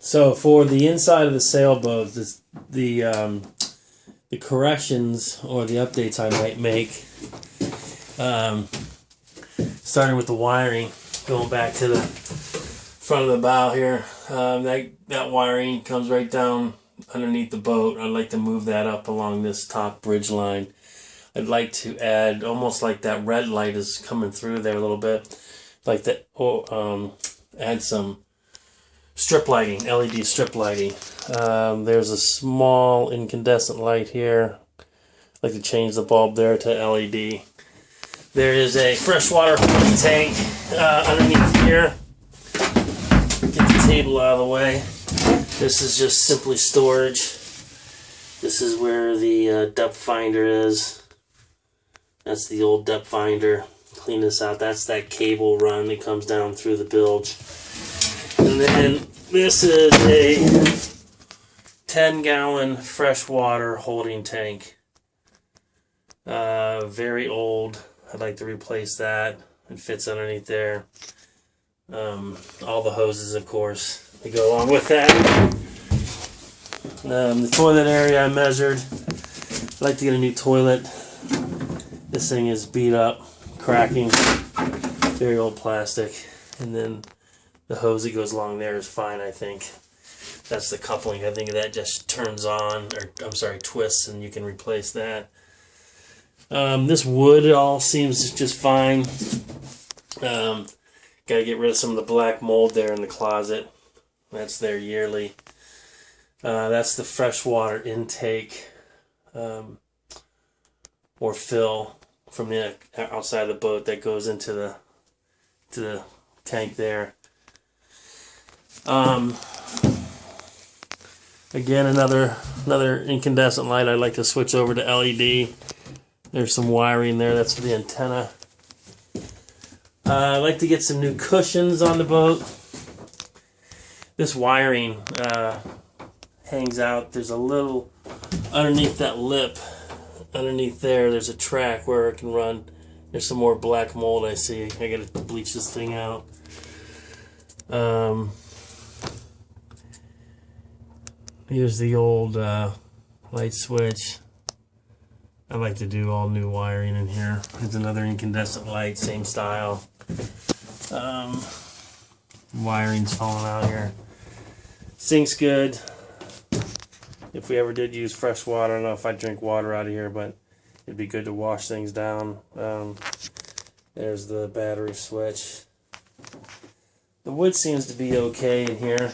So for the inside of the sailboat, the corrections or the updates I might make, starting with the wiring, going back to the front of the bow here. That wiring comes right down underneath the boat. I'd like to move that up along this top bridge line. I'd like to add, almost like that red light is coming through there a little bit, like that. Add some strip lighting, LED strip lighting. There's a small incandescent light here. I'd like to change the bulb there to LED. There is a freshwater tank underneath here. Get the table out of the way. This is just simply storage. This is where the depth finder is. That's the old depth finder. Clean this out. That's that cable run that comes down through the bilge. And then this is a 10-gallon freshwater holding tank. Very old. I'd like to replace that. It fits underneath there. All the hoses, of course, that go along with that. The toilet area I measured. I'd like to get a new toilet. This thing is beat up, cracking, very old plastic. And then the hose that goes along there is fine, I think. That's the coupling. I think that just turns on, or I'm sorry, twists, and you can replace that. This wood all seems just fine. Got to get rid of some of the black mold there in the closet. That's there yearly. That's the freshwater intake or fill from the outside of the boat that goes into the tank there. Again, another incandescent light. I'd like to switch over to LED. There's some wiring there. That's for the antenna. I'd like to get some new cushions on the boat. This wiring hangs out. There's a little underneath that lip. Underneath there, there's a track where it can run. There's some more black mold I see. I gotta bleach this thing out. Here's the old light switch. I like to do all new wiring in here. There's another incandescent light, same style. Wiring's falling out here. Sink's good. If we ever did use fresh water, I don't know if I'd drink water out of here, but it'd be good to wash things down. There's the battery switch. The wood seems to be okay in here,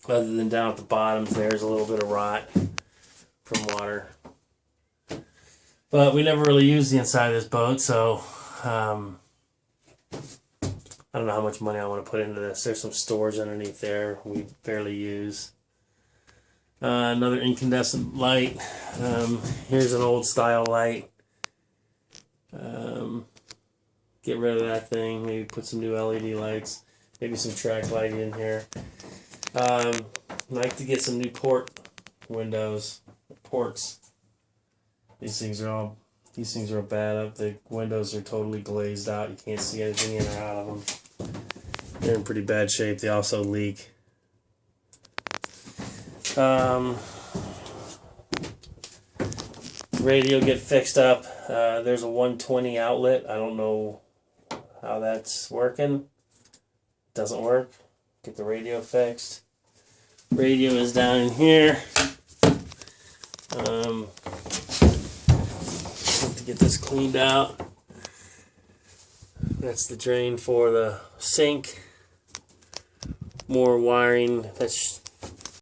other than down at the bottoms. There's a little bit of rot from water. But we never really used the inside of this boat, so I don't know how much money I want to put into this. There's some storage underneath there we barely use. Another incandescent light. Here's an old style light. Get rid of that thing. Maybe put some new LED lights. Maybe some track lighting in here. I'd like to get some new port windows, ports. These things are bad up. The windows are totally glazed out. You can't see anything in or out of them. They're in pretty bad shape. They also leak. Radio get fixed up. There's a 120 outlet. I don't know how that's working. Doesn't work. Get the radio fixed. Radio is down in here. Have to get this cleaned out. That's the drain for the sink. More wiring. That's